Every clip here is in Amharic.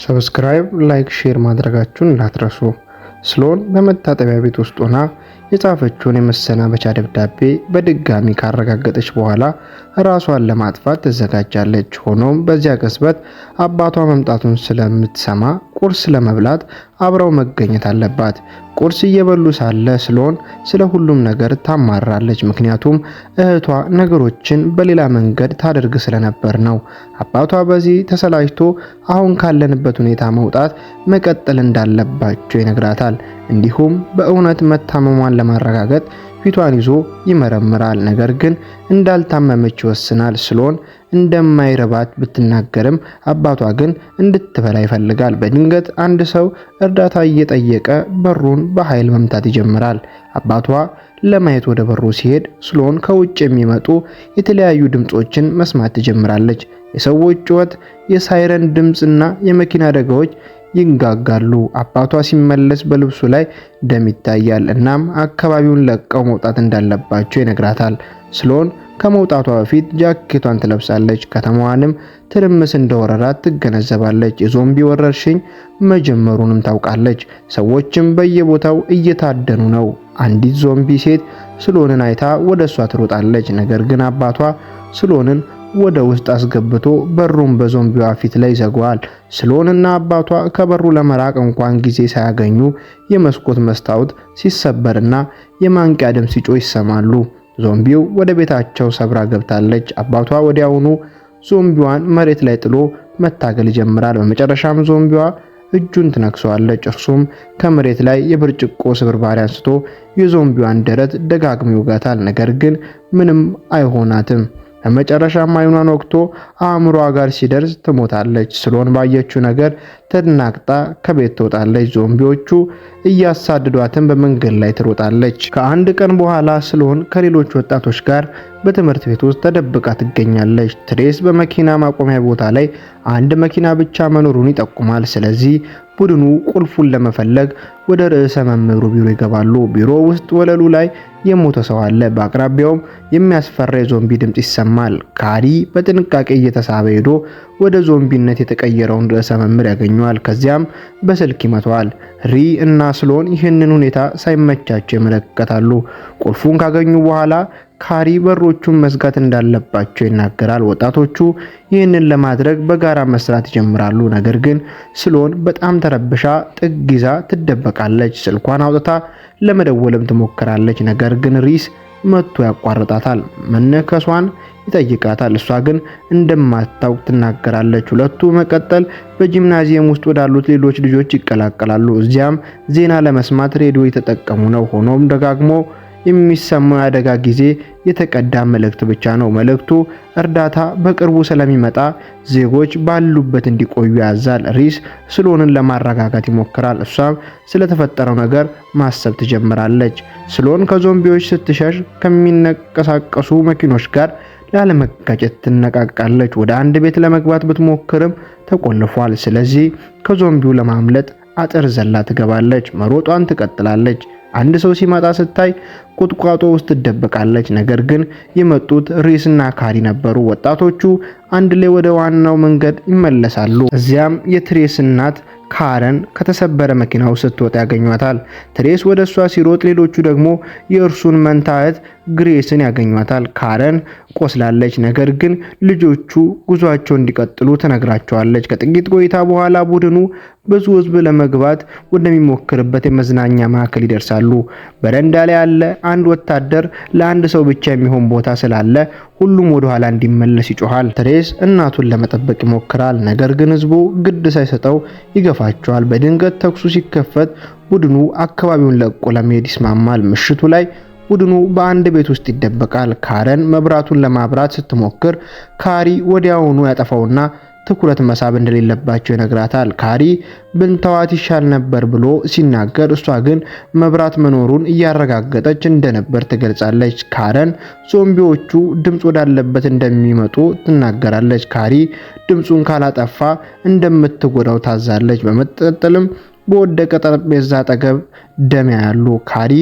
ሰብስክራይብ፣ ላይክ፣ ሼር ማድረጋችሁን እንዳትረሱ። ስሎን በመታጠቢያ ቤት ውስጥ ሆና የጻፈችውን የመሰናበቻ ደብዳቤ በድጋሚ ካረጋገጠች በኋላ ራሷን ለማጥፋት ትዘጋጃለች። ሆኖም በዚያ ቅጽበት አባቷ መምጣቱን ስለምትሰማ ቁርስ ለመብላት አብረው መገኘት አለባት። ቁርስ እየበሉ ሳለ ስሎን ስለ ሁሉም ነገር ታማራለች። ምክንያቱም እህቷ ነገሮችን በሌላ መንገድ ታደርግ ስለነበር ነው። አባቷ በዚህ ተሰላችቶ አሁን ካለንበት ሁኔታ መውጣት መቀጠል እንዳለባቸው ይነግራታል። እንዲሁም በእውነት መታመሟን ለማረጋገጥ ፊቷን ይዞ ይመረምራል። ነገር ግን እንዳልታመመች ይወስናል። ስሎን እንደማይረባት ብትናገርም አባቷ ግን እንድትበላ ይፈልጋል። በድንገት አንድ ሰው እርዳታ እየጠየቀ በሩን በኃይል መምታት ይጀምራል። አባቷ ለማየት ወደ በሩ ሲሄድ ስሎን ከውጭ የሚመጡ የተለያዩ ድምጾችን መስማት ትጀምራለች። የሰዎች ጩኸት፣ የሳይረን ድምጽና የመኪና አደጋዎች ይንጋጋሉ። አባቷ ሲመለስ በልብሱ ላይ ደም ይታያል። እናም አካባቢውን ለቀው መውጣት እንዳለባቸው ይነግራታል። ስሎን ከመውጣቷ በፊት ጃኬቷን ትለብሳለች። ከተማዋንም ትርምስ እንደወረራት ትገነዘባለች። የዞምቢ ወረርሽኝ መጀመሩንም ታውቃለች። ሰዎችም በየቦታው እየታደኑ ነው። አንዲት ዞምቢ ሴት ስሎንን አይታ ወደ እሷ ትሮጣለች። ነገር ግን አባቷ ስሎንን ወደ ውስጥ አስገብቶ በሩን በዞምቢዋ ፊት ላይ ዘጓል። ስሎንና አባቷ ከበሩ ለመራቅ እንኳን ጊዜ ሳያገኙ የመስኮት መስታወት ሲሰበርና የማንቂያ ድምፅ ሲጮህ ይሰማሉ። ዞምቢው ወደ ቤታቸው ሰብራ ገብታለች። አባቷ ወዲያውኑ ዞምቢዋን መሬት ላይ ጥሎ መታገል ይጀምራል። በመጨረሻም ዞምቢዋ እጁን ትነክሰዋለች። እርሱም ከመሬት ላይ የብርጭቆ ስብርባሪ አንስቶ የዞምቢዋን ደረት ደጋግሞ ይወጋታል። ነገር ግን ምንም አይሆናትም። በመጨረሻም አይኗን ወቅቶ አእምሮዋ ጋር ሲደርስ ትሞታለች። ስሎን ባየችው ነገር ተደናግጣ ከቤት ትወጣለች። ዞምቢዎቹ እያሳደዷትን በመንገድ ላይ ትሮጣለች። ከአንድ ቀን በኋላ ስሎን ከሌሎች ወጣቶች ጋር በትምህርት ቤት ውስጥ ተደብቃ ትገኛለች። ትሬስ በመኪና ማቆሚያ ቦታ ላይ አንድ መኪና ብቻ መኖሩን ይጠቁማል። ስለዚህ ቡድኑ ቁልፉን ለመፈለግ ወደ ርዕሰ መምህሩ ቢሮ ይገባሉ። ቢሮ ውስጥ ወለሉ ላይ የሞተ ሰው አለ። በአቅራቢያውም የሚያስፈራ የዞምቢ ድምጽ ይሰማል። ካሪ በጥንቃቄ እየተሳበ ሄዶ ወደ ዞምቢነት የተቀየረውን ርዕሰ መምህር ያገኘዋል። ከዚያም በስልክ ይመታዋል። ሪ እና ስሎን ይህንን ሁኔታ ሳይመቻቸው ይመለከታሉ። ቁልፉን ካገኙ በኋላ ካሪ በሮቹን መዝጋት እንዳለባቸው ይናገራል። ወጣቶቹ ይህንን ለማድረግ በጋራ መስራት ይጀምራሉ። ነገር ግን ስሎን በጣም ተረብሻ ጥግ ይዛ ትደበቃለች። ስልኳን አውጥታ ለመደወልም ትሞክራለች። ነገር ግን ሪስ መጥቶ ያቋርጣታል። መነከሷን ይጠይቃታል። እሷ ግን እንደማታውቅ ትናገራለች። ሁለቱ መቀጠል በጂምናዚየም ውስጥ ወዳሉት ሌሎች ልጆች ይቀላቀላሉ። እዚያም ዜና ለመስማት ሬዲዮ የተጠቀሙ ነው። ሆኖም ደጋግሞ የሚሰማው የአደጋ ጊዜ የተቀዳ መልእክት ብቻ ነው። መልእክቱ እርዳታ በቅርቡ ስለሚመጣ ዜጎች ባሉበት እንዲቆዩ ያዛል። ሪስ ስሎንን ለማረጋጋት ይሞክራል። እሷም ስለተፈጠረው ነገር ማሰብ ትጀምራለች። ስሎን ከዞምቢዎች ስትሸሽ ከሚንቀሳቀሱ መኪኖች ጋር ላለመጋጨት ትነቃቃለች። ወደ አንድ ቤት ለመግባት ብትሞክርም ተቆልፏል። ስለዚህ ከዞምቢው ለማምለጥ አጥር ዘላ ትገባለች። መሮጧን ትቀጥላለች። አንድ ሰው ሲመጣ ስታይ ቁጥቋጦ ውስጥ ትደበቃለች። ነገር ግን የመጡት ሪስና ካሪ ነበሩ። ወጣቶቹ አንድ ላይ ወደ ዋናው መንገድ ይመለሳሉ። እዚያም የትሬስ እናት ካረን ከተሰበረ መኪናው ስትወጣ ያገኟታል። ትሬስ ወደ እሷ ሲሮጥ፣ ሌሎቹ ደግሞ የእርሱን መንታ እህት ግሬስን ያገኟታል። ካረን ቆስላለች። ነገር ግን ልጆቹ ጉዟቸው እንዲቀጥሉ ትነግራቸዋለች። ከጥቂት ቆይታ በኋላ ቡድኑ ብዙ ሕዝብ ለመግባት ወደሚሞክርበት የመዝናኛ ማዕከል ይደርሳሉ። በረንዳ ላይ ያለ አንድ ወታደር ለአንድ ሰው ብቻ የሚሆን ቦታ ስላለ ሁሉም ወደ ኋላ እንዲመለስ ይጮሃል። ትሬስ እናቱን ለመጠበቅ ይሞክራል። ነገር ግን ሕዝቡ ግድ ሳይሰጠው ይገፋቸዋል። በድንገት ተኩሱ ሲከፈት ቡድኑ አካባቢውን ለቆ ለመሄድ ይስማማል። ምሽቱ ላይ ቡድኑ በአንድ ቤት ውስጥ ይደበቃል። ካረን መብራቱን ለማብራት ስትሞክር ካሪ ወዲያውኑ ያጠፋውና ትኩረት መሳብ እንደሌለባቸው ይነግራታል። ካሪ ብንተዋት ይሻል ነበር ብሎ ሲናገር፣ እሷ ግን መብራት መኖሩን እያረጋገጠች እንደነበር ትገልጻለች። ካረን ዞምቢዎቹ ድምጽ ወዳለበት እንደሚመጡ ትናገራለች። ካሪ ድምጹን ካላጠፋ እንደምትጎዳው ታዛለች። በመቀጠልም በወደቀ ጠረጴዛ አጠገብ ደም ያያሉ። ካሪ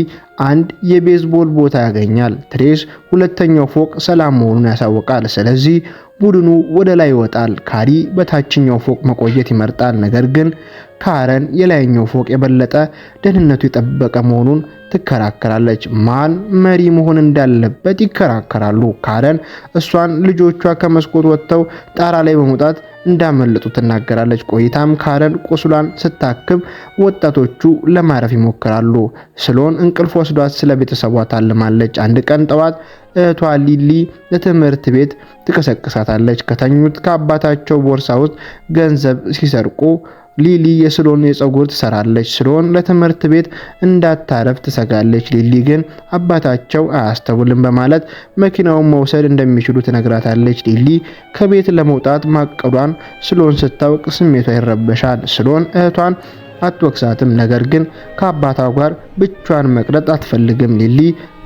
አንድ የቤዝቦል ቦታ ያገኛል። ትሬስ ሁለተኛው ፎቅ ሰላም መሆኑን ያሳውቃል። ስለዚህ ቡድኑ ወደ ላይ ይወጣል። ካሪ በታችኛው ፎቅ መቆየት ይመርጣል። ነገር ግን ካረን የላይኛው ፎቅ የበለጠ ደህንነቱ የጠበቀ መሆኑን ትከራከራለች። ማን መሪ መሆን እንዳለበት ይከራከራሉ። ካረን እሷን ልጆቿ ከመስኮት ወጥተው ጣራ ላይ በመውጣት እንዳመለጡ ትናገራለች። ቆይታም ካረን ቁስሏን ስታክም ወጣቶቹ ለማረፍ ይሞክራሉ። ስሎን እንቅልፍ ወስዷት ስለ ቤተሰቧ ታልማለች። አንድ ቀን ጠዋት እህቷ ሊሊ ለትምህርት ቤት ትቀሰቅሳታለች። ከተኙት ከአባታቸው ቦርሳ ውስጥ ገንዘብ ሲሰርቁ ሊሊ የስሎን የፀጉር ትሰራለች። ስሎን ለትምህርት ቤት እንዳታረፍ ትሰጋለች። ሊሊ ግን አባታቸው አያስተውልም በማለት መኪናውን መውሰድ እንደሚችሉ ትነግራታለች። ሊሊ ከቤት ለመውጣት ማቀዷን ስሎን ስታውቅ ስሜቷ ይረበሻል። ስሎን እህቷን አትወቅሳትም፣ ነገር ግን ከአባቷ ጋር ብቻዋን መቅረት አትፈልግም። ሊሊ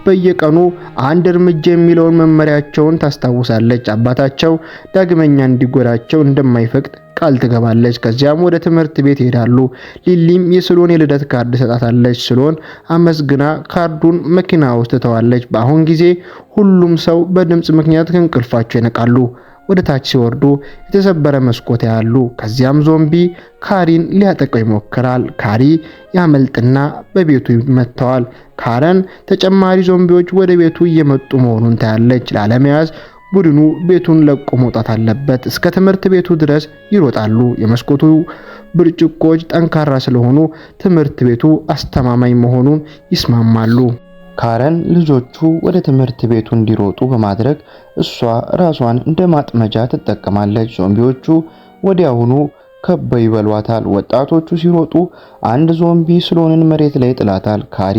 በየቀኑ አንድ እርምጃ የሚለውን መመሪያቸውን ታስታውሳለች። አባታቸው ዳግመኛ እንዲጎዳቸው እንደማይፈቅድ ቃል ትገባለች። ከዚያም ወደ ትምህርት ቤት ይሄዳሉ። ሊሊም የስሎን የልደት ካርድ ሰጣታለች። ስሎን አመስግና ካርዱን መኪና ውስጥ ትተዋለች። በአሁን ጊዜ ሁሉም ሰው በድምጽ ምክንያት ከእንቅልፋቸው ይነቃሉ። ወደ ታች ሲወርዱ የተሰበረ መስኮት ያያሉ። ከዚያም ዞምቢ ካሪን ሊያጠቀው ይሞክራል። ካሪ ያመልጥና በቤቱ ይመታዋል። ካረን ተጨማሪ ዞምቢዎች ወደ ቤቱ እየመጡ መሆኑን ታያለች። ላለመያዝ ቡድኑ ቤቱን ለቆ መውጣት አለበት። እስከ ትምህርት ቤቱ ድረስ ይሮጣሉ። የመስኮቱ ብርጭቆዎች ጠንካራ ስለሆኑ ትምህርት ቤቱ አስተማማኝ መሆኑን ይስማማሉ። ካረን ልጆቹ ወደ ትምህርት ቤቱ እንዲሮጡ በማድረግ እሷ ራሷን እንደ ማጥመጃ ትጠቀማለች። ዞምቢዎቹ ወዲያውኑ ከበው ይበሏታል። ወጣቶቹ ሲሮጡ አንድ ዞምቢ ስሎንን መሬት ላይ ጥላታል። ካሪ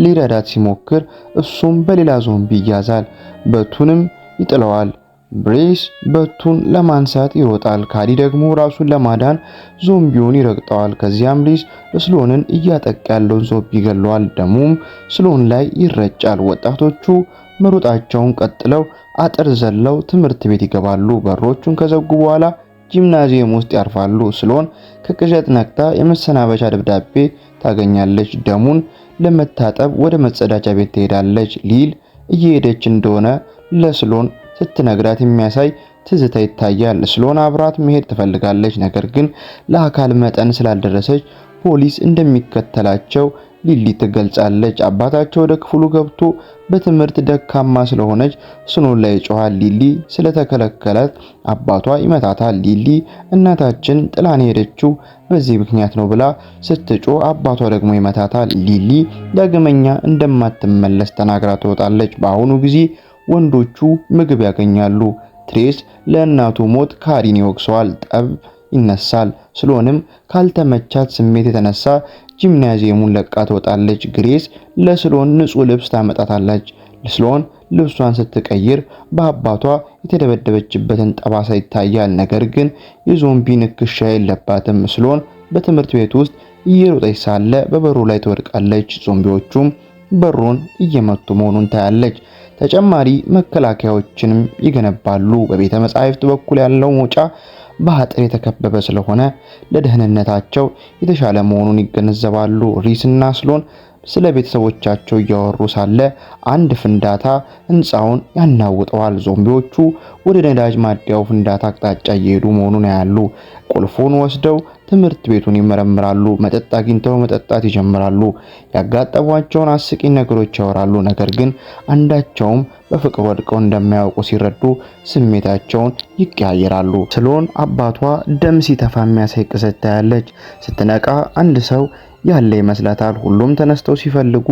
ሊረዳት ሲሞክር እሱም በሌላ ዞምቢ ይያዛል። በቱንም ይጥለዋል። ብሬስ በቱን ለማንሳት ይሮጣል። ካሪ ደግሞ ራሱን ለማዳን ዞምቢውን ይረግጠዋል። ከዚያም ሪስ ስሎንን እያጠቃ ያለውን ዞምቢ ይገለዋል። ደሙም ስሎን ላይ ይረጫል። ወጣቶቹ መሮጣቸውን ቀጥለው አጥር ዘለው ትምህርት ቤት ይገባሉ። በሮቹን ከዘጉ በኋላ ጂምናዚየም ውስጥ ያርፋሉ። ስሎን ከቅዠት ነቅታ የመሰናበቻ ደብዳቤ ታገኛለች። ደሙን ለመታጠብ ወደ መጸዳጃ ቤት ትሄዳለች። ሊል እየሄደች እንደሆነ ለስሎን ስትነግራት የሚያሳይ ትዝታ ይታያል። ስሎን አብራት መሄድ ትፈልጋለች፣ ነገር ግን ለአካል መጠን ስላልደረሰች ፖሊስ እንደሚከተላቸው ሊሊ ትገልጻለች። አባታቸው ወደ ክፍሉ ገብቶ በትምህርት ደካማ ስለሆነች ስሎን ላይ ጮሃል። ሊሊ ስለተከለከለት አባቷ ይመታታል። ሊሊ እናታችን ጥላን ሄደችው በዚህ ምክንያት ነው ብላ ስትጮ አባቷ ደግሞ ይመታታል። ሊሊ ዳግመኛ እንደማትመለስ ተናግራ ትወጣለች። በአሁኑ ጊዜ ወንዶቹ ምግብ ያገኛሉ። ትሬስ ለእናቱ ሞት ካሪን ይወቅሰዋል። ጠብ ይነሳል። ስሎንም ካልተመቻት ስሜት የተነሳ ጂምናዚየሙን ለቃ ትወጣለች። ግሬስ ለስሎን ንጹህ ልብስ ታመጣታለች። ስሎን ልብሷን ስትቀይር በአባቷ የተደበደበችበትን ጠባሳ ይታያል። ነገር ግን የዞምቢ ንክሻ የለባትም። ስሎን በትምህርት ቤት ውስጥ እየሮጠች ሳለ በበሩ ላይ ትወድቃለች። ዞምቢዎቹም በሩን እየመቱ መሆኑን ታያለች። ተጨማሪ መከላከያዎችንም ይገነባሉ። በቤተ መጻሕፍት በኩል ያለው መውጫ በአጥር የተከበበ ስለሆነ ለደህንነታቸው የተሻለ መሆኑን ይገነዘባሉ። ሪስና ስሎን ስለ ቤተሰቦቻቸው እያወሩ ሳለ አንድ ፍንዳታ ሕንፃውን ያናውጠዋል። ዞምቢዎቹ ወደ ነዳጅ ማደያው ፍንዳታ አቅጣጫ እየሄዱ መሆኑን ያያሉ። ቁልፉን ወስደው ትምህርት ቤቱን ይመረምራሉ። መጠጥ አግኝተው መጠጣት ይጀምራሉ። ያጋጠሟቸውን አስቂኝ ነገሮች ያወራሉ። ነገር ግን አንዳቸውም በፍቅር ወድቀው እንደማያውቁ ሲረዱ ስሜታቸውን ይቀያየራሉ። ስሎን አባቷ ደም ሲተፋ የሚያሳይ ቅዠት ታያለች። ስትነቃ አንድ ሰው ያለ ይመስላታል። ሁሉም ተነስተው ሲፈልጉ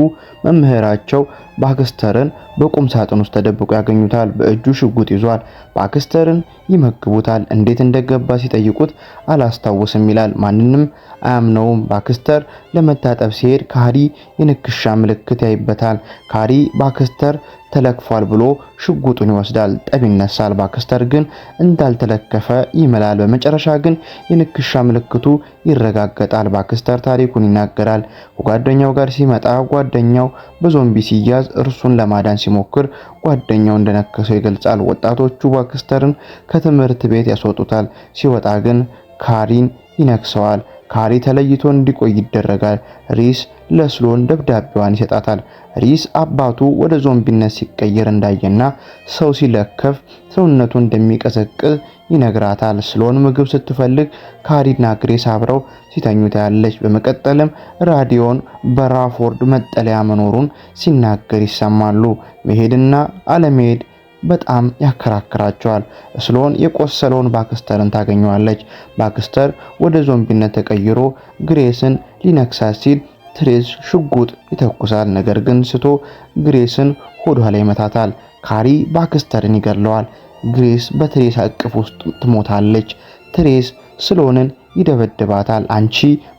መምህራቸው ባክስተርን በቁም ሳጥን ውስጥ ተደብቆ ያገኙታል። በእጁ ሽጉጥ ይዟል። ባክስተርን ይመግቡታል። እንዴት እንደገባ ሲጠይቁት አላስታውስም ይላል። ማንንም አያምነውም። ባክስተር ለመታጠብ ሲሄድ ካሪ የንክሻ ምልክት ያይበታል። ካሪ ባክስተር ተለክፏል ብሎ ሽጉጡን ይወስዳል። ጠብ ይነሳል። ባክስተር ግን እንዳልተለከፈ ይምላል። በመጨረሻ ግን የንክሻ ምልክቱ ይረጋገጣል። ባክስተር ታሪኩን ይናገራል። ከጓደኛው ጋር ሲመጣ ጓደኛው በዞምቢ ሲያዝ እርሱን ለማዳን ሲሞክር ጓደኛው እንደነከሰው ይገልጻል። ወጣቶቹ ባክስተርን ከትምህርት ቤት ያስወጡታል። ሲወጣ ግን ካሪን ይነክሰዋል። ካሪ ተለይቶ እንዲቆይ ይደረጋል። ሪስ ለስሎን ደብዳቤዋን ይሰጣታል። ሪስ አባቱ ወደ ዞምቢነት ሲቀየር እንዳየና ሰው ሲለከፍ ሰውነቱ እንደሚቀዘቅዝ ይነግራታል። ስሎን ምግብ ስትፈልግ ካሪና ግሬስ አብረው ሲተኙ ታያለች። በመቀጠልም ራዲዮን በራፎርድ መጠለያ መኖሩን ሲናገር ይሰማሉ። መሄድና አለመሄድ በጣም ያከራክራቸዋል። ስሎን የቆሰለውን ባክስተርን ታገኘዋለች። ባክስተር ወደ ዞምቢነት ተቀይሮ ግሬስን ሊነክሳት ሲል ትሬስ ሽጉጥ ይተኩሳል። ነገር ግን ስቶ ግሬስን ሆዷ ላይ ይመታታል። ካሪ ባክስተርን ይገድለዋል። ግሬስ በትሬስ እቅፍ ውስጥ ትሞታለች። ትሬስ ስሎንን ይደበድባታል። አንቺ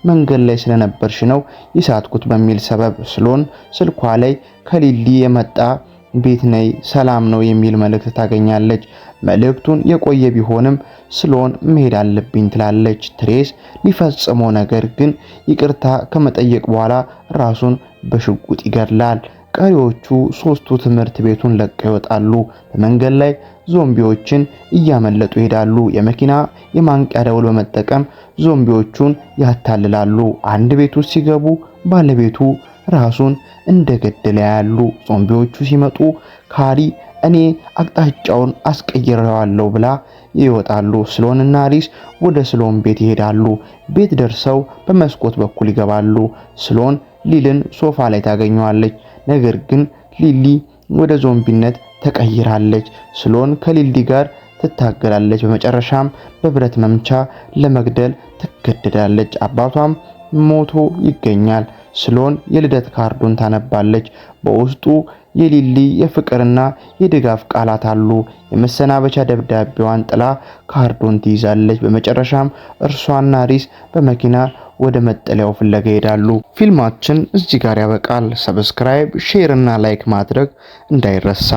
መንገድ ላይ ስለነበርሽ ነው ይሳትኩት በሚል ሰበብ ስሎን ስልኳ ላይ ከሊሊ የመጣ ቤት ነይ ሰላም ነው የሚል መልእክት ታገኛለች። መልእክቱን የቆየ ቢሆንም ስሎን መሄድ አለብኝ ትላለች። ትሬስ ሊፈጽመው ነገር ግን ይቅርታ ከመጠየቅ በኋላ ራሱን በሽጉጥ ይገድላል። ቀሪዎቹ ሶስቱ ትምህርት ቤቱን ለቀው ይወጣሉ። በመንገድ ላይ ዞምቢዎችን እያመለጡ ይሄዳሉ። የመኪና የማንቂያ ደውል በመጠቀም ዞምቢዎቹን ያታልላሉ። አንድ ቤት ውስጥ ሲገቡ ባለቤቱ ራሱን እንደገደለ ያሉ። ዞምቢዎቹ ሲመጡ ካሪ እኔ አቅጣጫውን አስቀይረዋለሁ ብላ ይወጣሉ። ስሎንና ሪስ ወደ ስሎን ቤት ይሄዳሉ። ቤት ደርሰው በመስኮት በኩል ይገባሉ። ስሎን ሊልን ሶፋ ላይ ታገኘዋለች። ነገር ግን ሊሊ ወደ ዞምቢነት ተቀይራለች። ስሎን ከሊሊ ጋር ትታገላለች። በመጨረሻም በብረት መምቻ ለመግደል ትገደዳለች። አባቷም ሞቶ ይገኛል። ስሎን የልደት ካርዱን ታነባለች። በውስጡ የሊሊ የፍቅርና የድጋፍ ቃላት አሉ። የመሰናበቻ ደብዳቤዋን ጥላ ካርዱን ትይዛለች። በመጨረሻም እርሷና ሪስ በመኪና ወደ መጠለያው ፍለጋ ይሄዳሉ። ፊልማችን እዚህ ጋር ያበቃል። ሰብስክራይብ፣ ሼር እና ላይክ ማድረግ እንዳይረሳ።